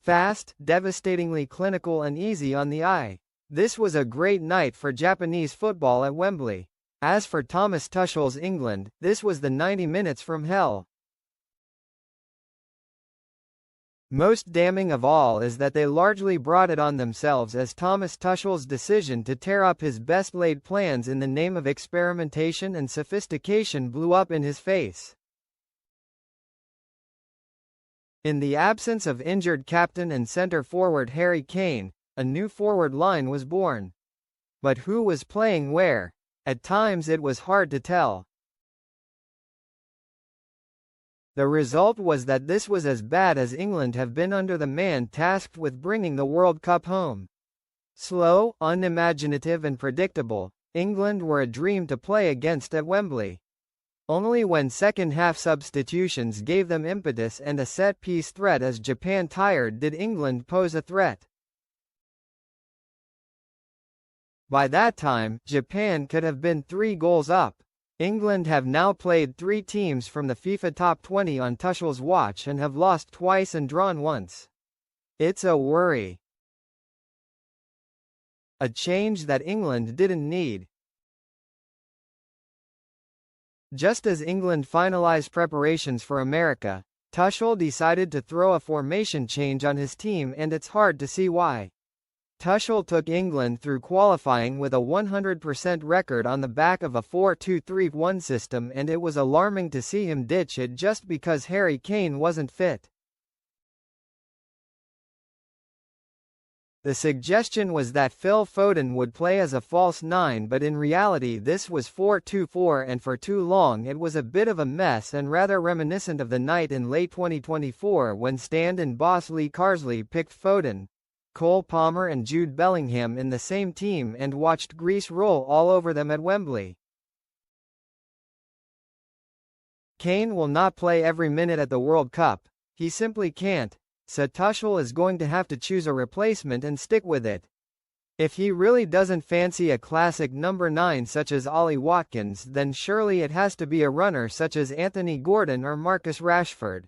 Fast, devastatingly clinical and easy on the eye. This was a great night for Japanese football at Wembley. As for Thomas Tuchel's England, this was the 90 minutes from hell. Most damning of all is that they largely brought it on themselves, as Thomas Tuchel's decision to tear up his best-laid plans in the name of experimentation and sophistication blew up in his face. In the absence of injured captain and centre-forward Harry Kane, a new forward line was born. But who was playing where? At times it was hard to tell. The result was that this was as bad as England have been under the man tasked with bringing the World Cup home. Slow, unimaginative and predictable, England were a dream to play against at Wembley. Only when second-half substitutions gave them impetus and a set-piece threat as Japan tired did England pose a threat. By that time, Japan could have been 3 goals up. England have now played 3 teams from the FIFA Top 20 on Tuchel's watch and have lost twice and drawn once. It's a worry. A change that England didn't need. Just as England finalized preparations for America, Tuchel decided to throw a formation change on his team, and it's hard to see why. Tuchel took England through qualifying with a 100% record on the back of a 4-2-3-1 system, and it was alarming to see him ditch it just because Harry Kane wasn't fit. The suggestion was that Phil Foden would play as a false 9, but in reality this was 4-2-4, and for too long it was a bit of a mess and rather reminiscent of the night in late 2024 when stand-in boss Lee Carsley picked Foden, Cole Palmer and Jude Bellingham in the same team and watched grease roll all over them at Wembley. Kane will not play every minute at the World Cup. He simply can't. So Tuchel is going to have to choose a replacement and stick with it. If he really doesn't fancy a classic number 9 such as Ollie Watkins, then surely it has to be a runner such as Anthony Gordon or Marcus Rashford.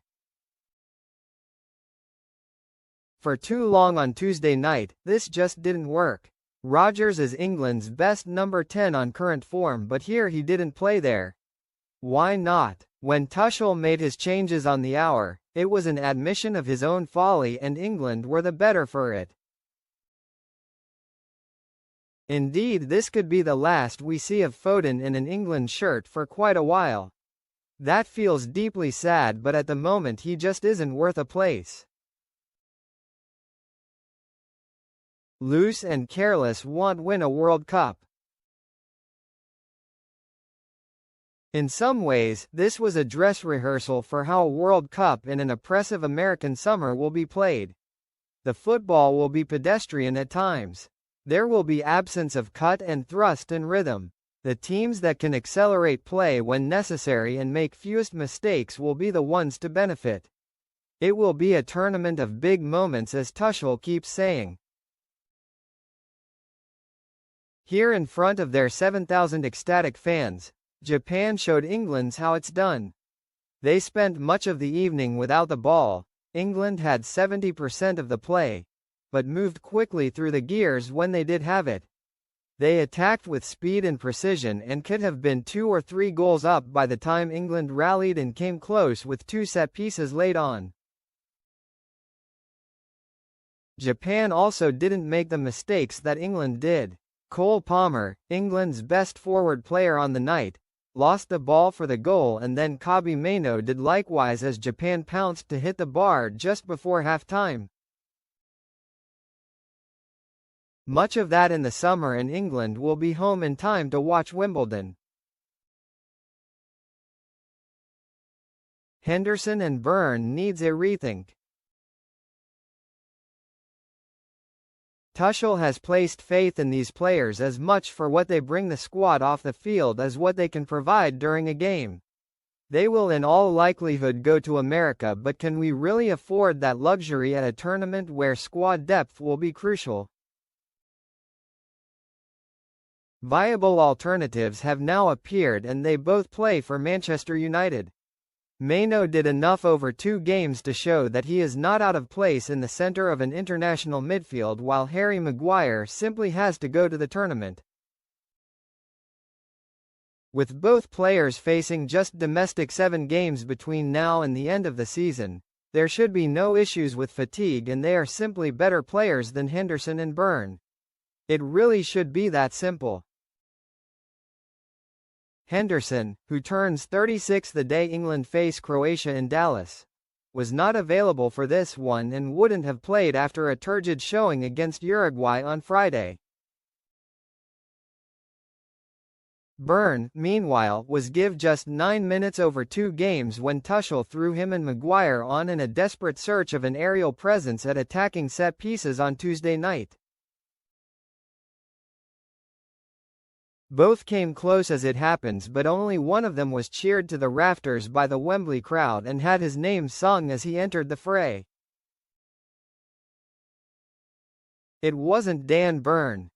For too long on Tuesday night, this just didn't work. Rodgers is England's best number 10 on current form, but here he didn't play there. Why not? When Tuchel made his changes on the hour, it was an admission of his own folly, and England were the better for it. Indeed, this could be the last we see of Foden in an England shirt for quite a while. That feels deeply sad, but at the moment he just isn't worth a place. Loose and careless won't win a World Cup. In some ways, this was a dress rehearsal for how a World Cup in an oppressive American summer will be played. The football will be pedestrian at times. There will be absence of cut and thrust and rhythm. The teams that can accelerate play when necessary and make fewest mistakes will be the ones to benefit. It will be a tournament of big moments, as Tuchel keeps saying. Here in front of their 7,000 ecstatic fans, Japan showed England's how it's done. They spent much of the evening without the ball. England had 70% of the play, but moved quickly through the gears when they did have it. They attacked with speed and precision and could have been 2 or 3 goals up by the time England rallied and came close with 2 set pieces late on. Japan also didn't make the mistakes that England did. Cole Palmer, England's best forward player on the night, lost the ball for the goal, and then Kobbie Mainoo did likewise as Japan pounced to hit the bar just before half-time. Much of that in the summer, and England will be home in time to watch Wimbledon. Henderson and Burn needs a rethink. Tuchel has placed faith in these players as much for what they bring the squad off the field as what they can provide during a game. They will in all likelihood go to America, but can we really afford that luxury at a tournament where squad depth will be crucial? Viable alternatives have now appeared, and they both play for Manchester United. Maino did enough over 2 games to show that he is not out of place in the center of an international midfield, while Harry Maguire simply has to go to the tournament. With both players facing just domestic 7 games between now and the end of the season, there should be no issues with fatigue, and they are simply better players than Henderson and Burn. It really should be that simple. Henderson, who turns 36 the day England face Croatia in Dallas, was not available for this one and wouldn't have played after a turgid showing against Uruguay on Friday. Burn, meanwhile, was given just 9 minutes over 2 games when Tuchel threw him and Maguire on in a desperate search of an aerial presence at attacking set pieces on Tuesday night. Both came close as it happens, but only one of them was cheered to the rafters by the Wembley crowd and had his name sung as he entered the fray. It wasn't Dan Burn.